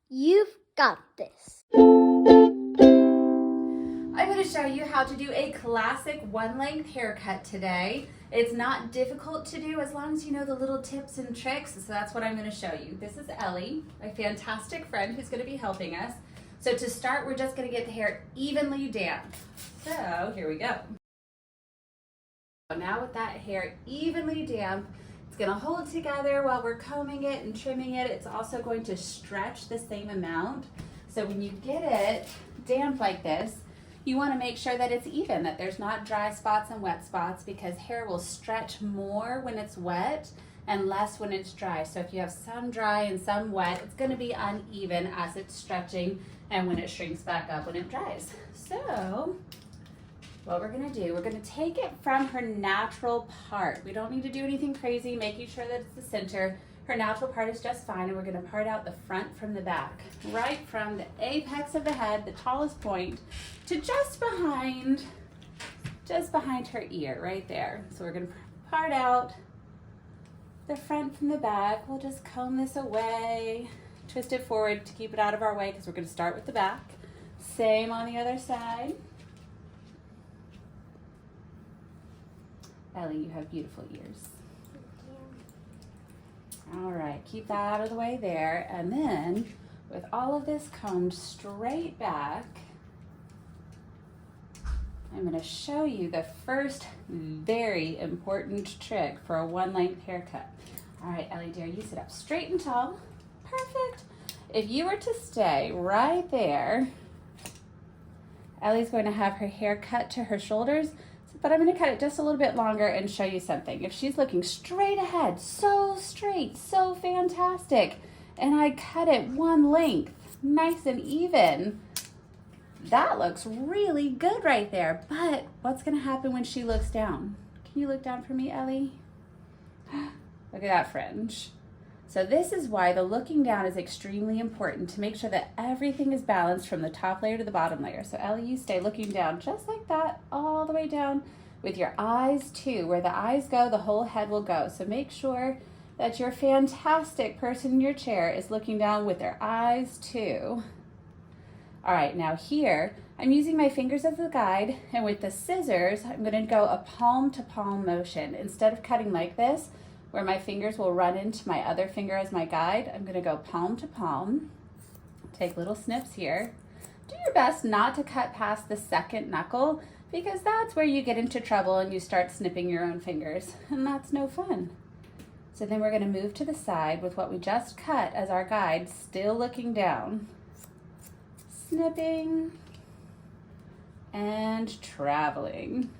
You've got this. I'm going to show you how to do a classic one-length haircut today. It's not difficult to do as long as you know the little tips and tricks, so that's what I'm going to show you. This is Ellie, my fantastic friend who's going to be helping us. So to start, we're just going to get the hair evenly damp. So here we go. Now with that hair evenly damp, it's going to hold together while we're combing it and trimming it. It's also going to stretch the same amount. So when you get it damp like this, you want to make sure that it's even, that there's not dry spots and wet spots, because hair will stretch more when it's wet and less when it's dry. So if you have some dry and some wet, it's going to be uneven as it's stretching and when it shrinks back up when it dries. So what we're going to do, we're going to take it from her natural part. We don't need to do anything crazy, making sure that it's the center. Her natural part is just fine, and we're going to part out the front from the back, right from the apex of the head, the tallest point, to just behind her ear, right there. So we're going to part out the front from the back. We'll just comb this away, twist it forward to keep it out of our way, because we're going to start with the back. Same on the other side. Ellie, you have beautiful ears. All right, keep that out of the way there. And then with all of this combed straight back, I'm going to show you the first very important trick for a one-length haircut. All right, Ellie dear, you sit up straight and tall. Perfect. If you were to stay right there, Ellie's going to have her hair cut to her shoulders, but I'm going to cut it just a little bit longer and show you something. If she's looking straight ahead, so straight, so fantastic, and I cut it one length, nice and even, that looks really good right there. But what's going to happen when she looks down? Can you look down for me, Ellie? Look at that fringe. So this is why the looking down is extremely important, to make sure that everything is balanced from the top layer to the bottom layer. So Ellie, you stay looking down just like that, all the way down, with your eyes too. Where the eyes go, the whole head will go. So make sure that your fantastic person in your chair is looking down with their eyes too. All right, now here, I'm using my fingers as a guide, and with the scissors, I'm going to go a palm to palm motion. Instead of cutting like this, where my fingers will run into my other finger as my guide, I'm going to go palm to palm. Take little snips here. Do your best not to cut past the second knuckle, because that's where you get into trouble and you start snipping your own fingers, and that's no fun. So then we're going to move to the side with what we just cut as our guide, still looking down. Snipping and traveling.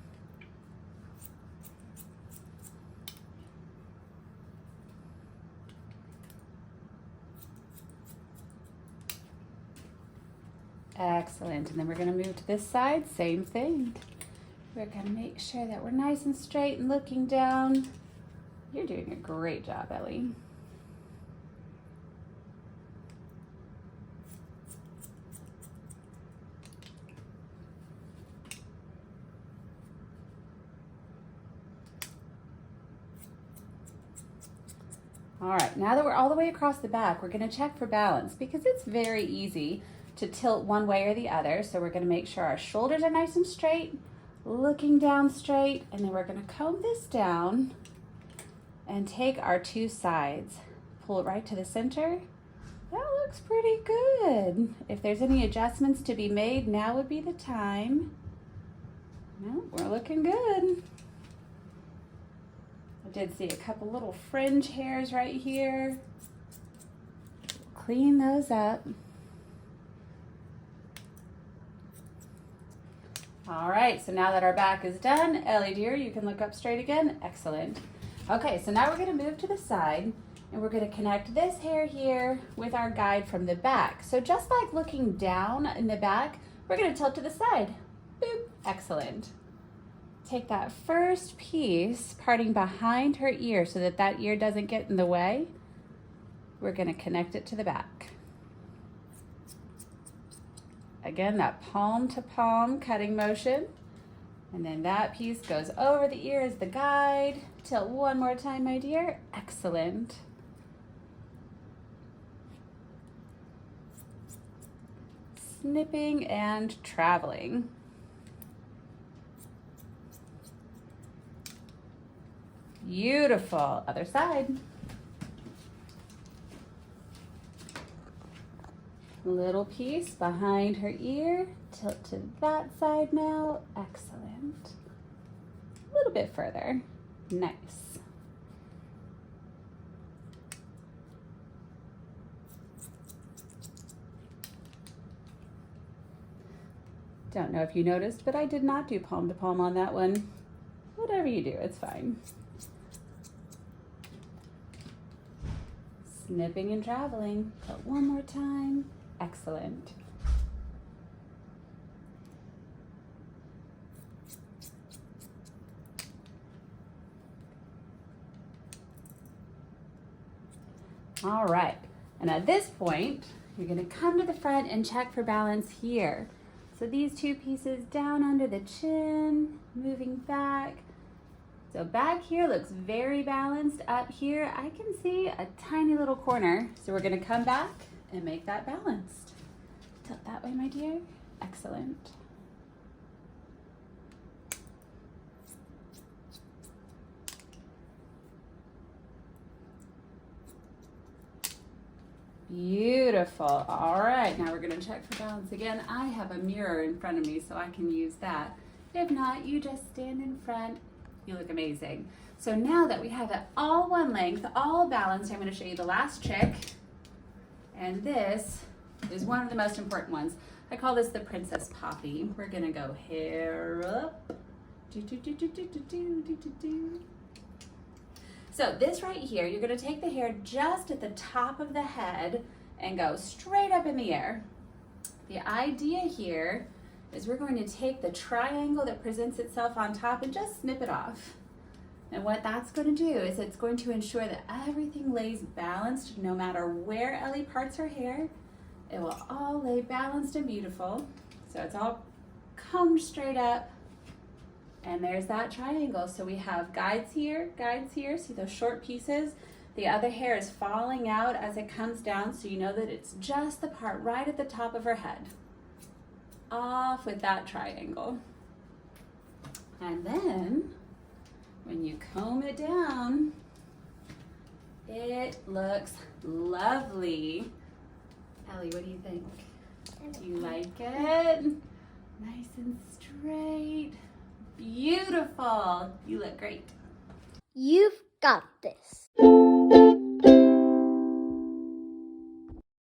Excellent. And then we're going to move to this side, same thing. We're going to make sure that we're nice and straight and looking down. You're doing a great job, Ellie. All right, now that we're all the way across the back, we're going to check for balance, because it's very easy to tilt one way or the other. So we're going to make sure our shoulders are nice and straight, looking down straight, and then we're going to comb this down and take our two sides, pull it right to the center. That looks pretty good. If there's any adjustments to be made, now would be the time. No, we're looking good. I did see a couple little fringe hairs right here. Clean those up. All right, so now that our back is done, Ellie dear, you can look up straight again. Excellent. Okay, so now we're going to move to the side, and we're going to connect this hair here with our guide from the back. So just like looking down in the back, we're going to tilt to the side. Boop. Excellent. Take that first piece, parting behind her ear so that that ear doesn't get in the way. We're going to connect it to the back. Again, that palm to palm cutting motion. And then that piece goes over the ear as the guide. Tilt one more time, my dear. Excellent. snipping and traveling. Beautiful. Other side. Little piece behind her ear. Tilt to that side now. Excellent. A little bit further. Nice. Don't know if you noticed, but I did not do palm to palm on that one. Whatever you do, it's fine. Snipping and traveling, but one more time. Excellent. All right, and at this point, you're gonna come to the front and check for balance here. So these two pieces down under the chin, moving back. So back here looks very balanced. Up here, I can see a tiny little corner. So we're gonna come back and make that balanced. Tilt that way, my dear. Excellent. Beautiful. All right, now we're gonna check for balance again. I have a mirror in front of me, so I can use that. If not, you just stand in front. You look amazing. So now that we have it all one length, all balanced, I'm gonna show you the last trick. And this is one of the most important ones. I call this the Princess Poppy. We're gonna go hair up. Do, do, do, do, do, do, do, do, do, do. So this right here, you're gonna take the hair just at the top of the head and go straight up in the air. The idea here is we're going to take the triangle that presents itself on top and just snip it off. And what that's going to do is it's going to ensure that everything lays balanced no matter where Ellie parts her hair. It will all lay balanced and beautiful. So it's all combed straight up. And there's that triangle. So we have guides here, see those short pieces? The other hair is falling out as it comes down, so you know that it's just the part right at the top of her head. Off with that triangle. And then, when you comb it down, it looks lovely. Ellie, what do you think? You like it? Nice and straight. Beautiful. You look great. You've got this.